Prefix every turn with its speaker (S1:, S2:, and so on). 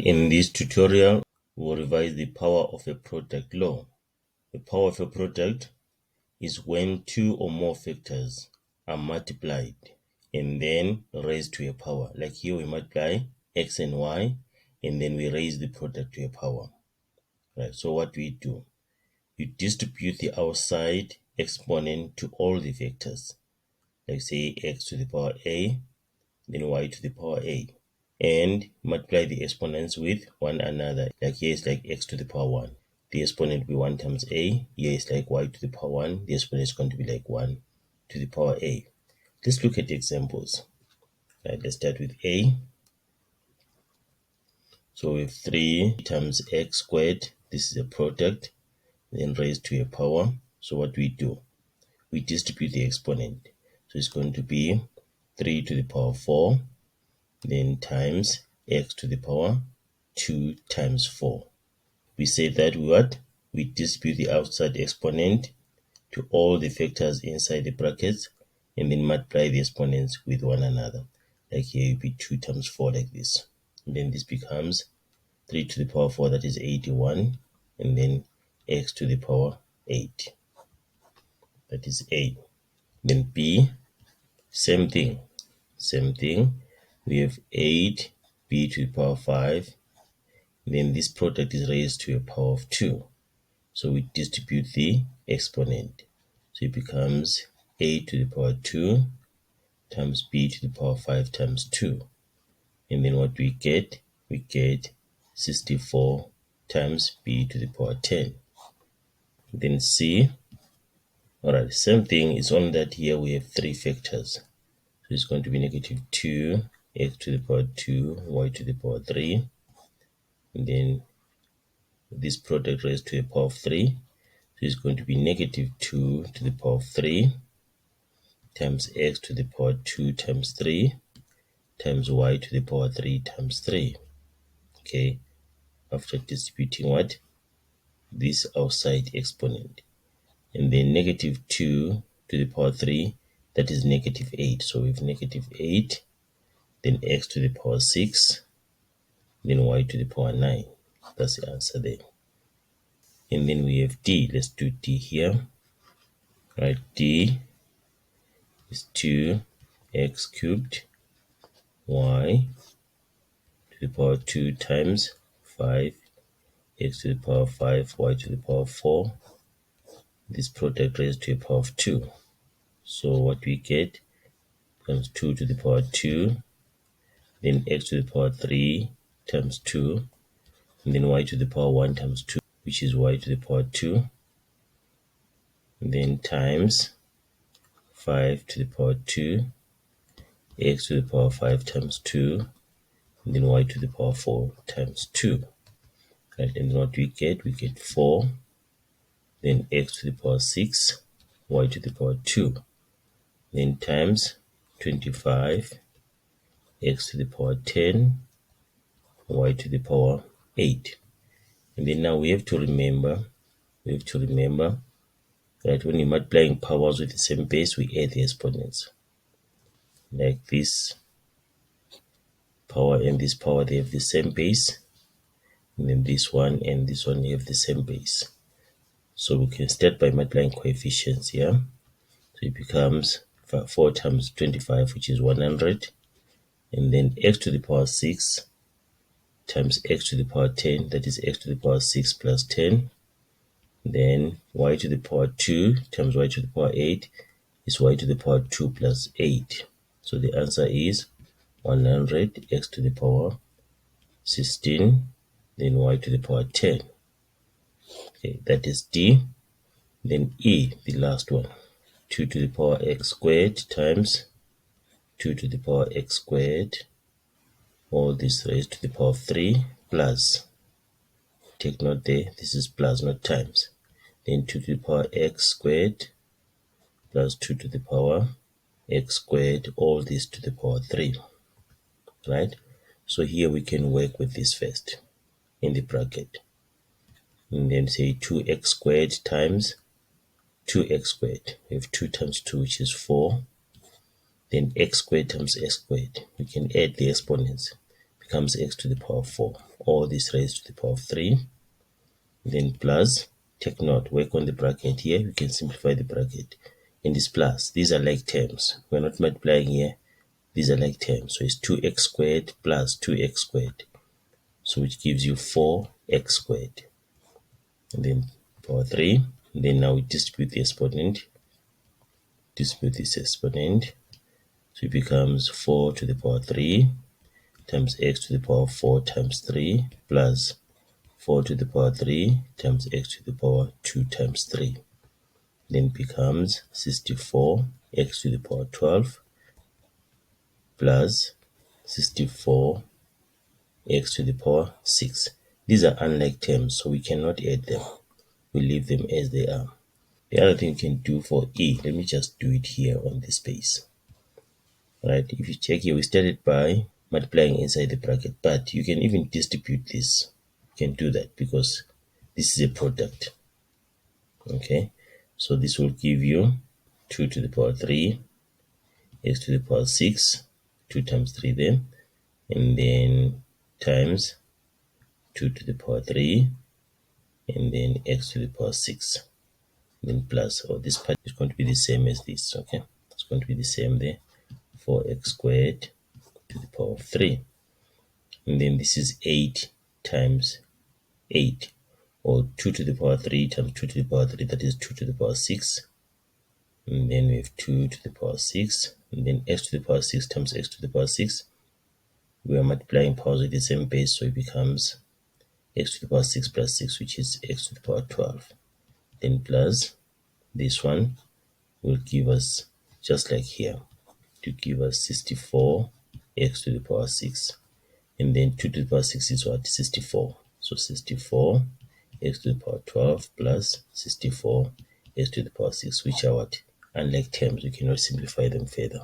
S1: In this tutorial, we'll revise the power of a product law. The power of a product is when two or more factors are multiplied and then raised to a power. Like here we multiply x and y and then we raise the product to a power. Right, so what we do, you distribute the outside exponent to all the vectors. Like say x to the power a, then y to the power a. And multiply the exponents with one another. Like here is like x to the power 1. The exponent will be 1 times a. Here is like y to the power 1. The exponent is going to be like 1 to the power a. Let's look at the examples. Right, let's start with a. So we have 3 times x squared. This is a product. Then raised to a power. So what we do? We distribute the exponent. So it's going to be 3 to the power 4. Then times x to the power 2 times 4. We say that we distribute the outside exponent to all the factors inside the brackets and then multiply the exponents with one another. Like here it will be 2 times 4 like this. And then this becomes 3 to the power 4, that is 81, and then x to the power 8. That is a. Then b, same thing. We have 8 b to the power 5. Then this product is raised to a power of 2. So we distribute the exponent. So it becomes a to the power 2 times b to the power 5 times 2. And then what we get? We get 64 times b to the power 10. Then c. Alright, same thing. It's only that here we have 3 factors. So it's going to be negative 2 x to the power 2 y to the power 3. And then this product raised to the power of 3. So it's going to be negative 2 to the power of 3 times x to the power 2 times 3 times y to the power 3 times 3. Okay, after distributing what? This outside exponent. And then negative 2 to the power 3, that is negative 8. So we have negative 8, then x to the power 6, then y to the power 9. That's the answer there. And then we have d. Let's do d here. Right, d is 2x cubed y to the power 2 times 5 x to the power 5 y to the power 4. This product raised to a power of 2. So what we get becomes 2 to the power 2, then x to the power 3 times 2, and then y to the power 1 times 2, which is y to the power 2, and then times 5 to the power 2, x to the power 5 times 2, and then y to the power 4 times 2. Right, and what we get? We get 4, then x to the power 6, y to the power 2, then times 25, x to the power 10, y to the power 8. And then now we have to remember that when you're multiplying powers with the same base, we add the exponents. Like this power and this power, they have the same base. And then this one and this one have the same base. So we can start by multiplying coefficients here. So it becomes 4 times 25, which is 100. And then x to the power 6 times x to the power 10, that is x to the power 6 plus 10. Then y to the power 2 times y to the power 8 is y to the power 2 plus 8. So the answer is 100 x to the power 16, then y to the power 10. Okay, that is D. Then E, the last one. 2 to the power x squared times 2 to the power x squared, all this raised to the power of 3 plus, take note there, this is plus not times, then 2 to the power x squared plus 2 to the power x squared, all this to the power 3. Right, so here we can work with this first in the bracket, and then say 2x squared times 2x squared. We have 2 times 2, which is 4. Then x squared times x squared. We can add the exponents. Becomes x to the power 4. all this raised to the power of 3, then plus, take note, work on the bracket here, we can simplify the bracket, and this plus, these are like terms, we're not multiplying here, these are like terms, so it's 2x squared plus 2x squared, so which gives you 4x squared, and then power 3, and then now we distribute the exponent, distribute this exponent, so it becomes 4 to the power 3 times x to the power 4 times 3 plus 4 to the power 3 times x to the power 2 times 3. Then becomes 64 x to the power 12 plus 64 x to the power 6. These are unlike terms, so we cannot add them. We leave them as they are. The other thing you can do for e, let me just do it here on this space. Right, if you check here, we started by multiplying inside the bracket, but you can even distribute this. You can do that because this is a product. Okay, so this will give you 2 to the power 3 x to the power 6, 2 times 3 then, and then times 2 to the power 3, and then x to the power 6, then plus, or this part is going to be the same as this. Okay, it's going to be the same there, 4x squared to the power of 3, and then this is 8 times 8, or 2 to the power 3 times 2 to the power 3, that is 2 to the power 6, and then we have 2 to the power 6, and then x to the power 6 times x to the power 6. We are multiplying powers with the same base, so it becomes x to the power 6 plus 6, which is x to the power 12. Then plus this one will give us, just like here, to give us 64 x to the power 6. And then 2 to the power 6 is what? 64. So 64 x to the power 12 plus 64 x to the power 6, which are what? Unlike terms, we cannot simplify them further.